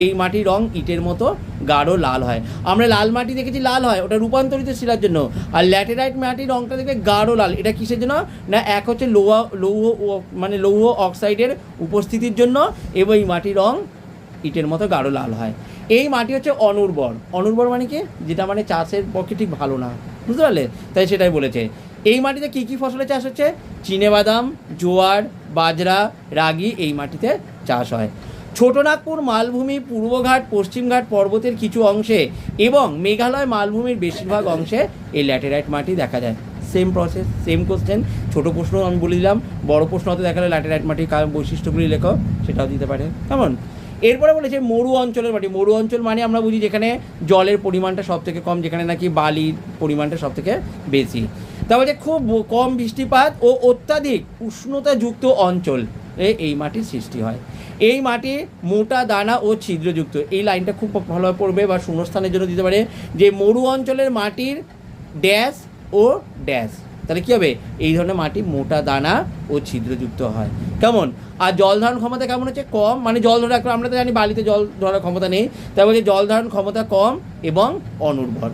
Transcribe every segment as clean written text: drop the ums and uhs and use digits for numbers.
এই মাটির রং ইটের মতো গাঢ় লাল হয়। আমরা লাল মাটি দেখেছি লাল হয়, ওটা রূপান্তরিত শিলার জন্য। আর ল্যাটেরাইট মাটির রংটা দেখবে গাঢ় লাল। এটা কিসের জন্য? না, এক হচ্ছে লৌহ অক্সাইডের উপস্থিতির জন্য, এবং এই মাটির রং ইটের মতো গাঢ় লাল হয়। এই মাটি হচ্ছে অনুর্বর। অনুর্বর মানে কি? যেটা মানে চাষের পক্ষে ঠিক ভালো না, বুঝতে পারলে? তাই সেটাই বলেছে। এই মাটিতে কী কী ফসলের চাষ হচ্ছে? চিনেবাদাম, জোয়ার, বাজরা, রাগি এই মাটিতে চাষ হয়। ছোটনাগপুর মালভূমি, পূর্বঘাট, পশ্চিমঘাট পর্বতের কিছু অংশে এবং মেঘালয় মালভূমির বেশিরভাগ অংশে এই ল্যাটেরাইট মাটি দেখা যায়। Same process, same question. ছোটো প্রশ্ন আমি বলে দিলাম, বড় প্রশ্ন হতে দেখালে ল্যাটেরাইট মাটির বৈশিষ্ট্যগুলি লেখো, সেটাও দিতে পারে। কেমন? এরপরে বলেছে মরু অঞ্চলের মাটি। মরু অঞ্চল মানে আমরা বুঝি যেখানে জলের পরিমাণটা সব থেকে কম, যেখানে নাকি বালির পরিমাণটা সব থেকে বেশি। তারপরে খুব কম বৃষ্টিপাত ও অত্যাধিক উষ্ণতাযুক্ত অঞ্চল এই মাটির সৃষ্টি হয়। এই মাটি মোটা দানা ও ছিদ্রযুক্ত। এই লাইনটা খুব ভালোভাবে পড়বে বা শূন্যস্থানের জন্য দিতে পারে যে মরু অঞ্চলের মাটির ড্যাশ ও ড্যাশ। তাহলে কী হবে? এই ধরনের মাটি মোটা দানা ও ছিদ্রযুক্ত হয়। কেমন? আর জল ধারণ ক্ষমতা কেমন হচ্ছে? কম। মানে জল ধরে রাখতে, আমরা তো জানি বালিতে জল ধরার ক্ষমতা নেই, তাই বলছে জল ধারণ ক্ষমতা কম এবং অনুর্বর।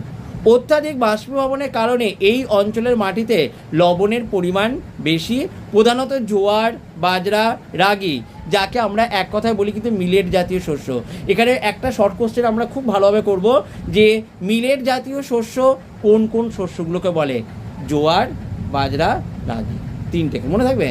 অত্যাধিক বাষ্পীভবনের কারণে এই অঞ্চলের মাটিতে লবণের পরিমাণ বেশি, প্রধানত জোয়ার, বাজরা, রাগি, যাকে আমরা এক কথায় বলি কিন্তু মিলেট জাতীয় শস্য। এখানে একটা শর্ট কোশ্চেন আমরা খুব ভালোভাবে করব যে মিলেট জাতীয় শস্য কোন কোন শস্যগুলোকে বলে? জোয়ার, বাজরা, রাগি, তিনটেকে মনে থাকবে।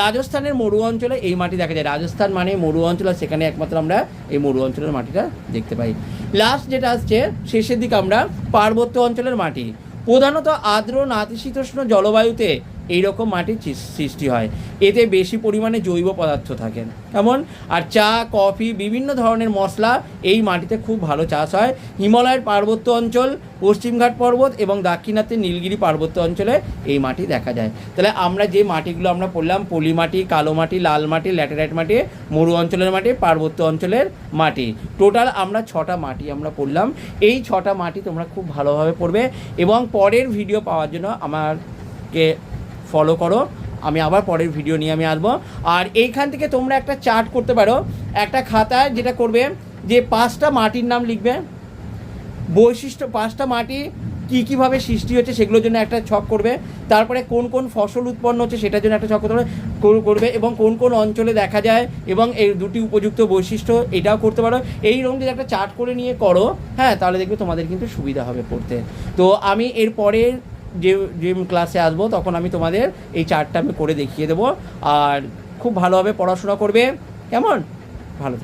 রাজস্থানের মরু অঞ্চলে এই মাটি দেখা যায়। রাজস্থান মানে মরু অঞ্চল, আর সেখানে একমাত্র আমরা এই মরু অঞ্চলের মাটিটা দেখতে পাই। লাস্ট যেটা আসছে শেষের দিকে, আমরা পার্বত্য অঞ্চলের মাটি। প্রধানত আর্দ্র নাতিশীতোষ্ণ জলবায়ুতে এইরকম মাটির সৃষ্টি হয়। এতে বেশি পরিমাণে জৈব পদার্থ থাকে। কেমন? আর চা, কফি, বিভিন্ন ধরনের মশলা এই মাটিতে খুব ভালো চাষ হয়। হিমালয়ের পার্বত্য অঞ্চল, পশ্চিমঘাট পর্বত এবং দাক্ষিণাত্যের নীলগিরি পার্বত্য অঞ্চলে এই মাটি দেখা যায়। তাহলে আমরা যে মাটিগুলো আমরা পড়লাম, পলি মাটি, কালো মাটি, লাল মাটি, ল্যাটেরাইট মাটি, মরু অঞ্চলের মাটি, পার্বত্য অঞ্চলের মাটি, টোটাল আমরা 6টা মাটি আমরা পড়লাম। এই 6টা মাটি তোমরা খুব ভালোভাবে পড়বে এবং পরের ভিডিও পাওয়ার জন্য আমাকে ফলো করো। আমি আবার পরের ভিডিও নিয়ে আমি আসবো। আর এইখান থেকে তোমরা একটা চার্ট করতে পারো একটা খাতায়, যেটা করবে যে 5টা মাটির নাম লিখবে, বৈশিষ্ট্য 5টা মাটি কীভাবে সৃষ্টি হচ্ছে সেগুলোর জন্য একটা ছক করবে। তারপরে কোন কোন ফসল উৎপন্ন হচ্ছে সেটার জন্য একটা ছক করবে, এবং কোন কোন অঞ্চলে দেখা যায় এবং এই দুটি উপযুক্ত বৈশিষ্ট্য, এটাও করতে পারো। এই রকম যদি একটা চার্ট করে নিয়ে করো, হ্যাঁ, তাহলে দেখবে তোমাদের কিন্তু সুবিধা হবে পড়তে। তো আমি এর পরের যে ক্লাসে আসবো তখন আমি তোমাদের এই চার্টটা আমি করে দেখিয়ে দেবো। আর খুব ভালোভাবে পড়াশোনা করবে। কেমন? ভালো।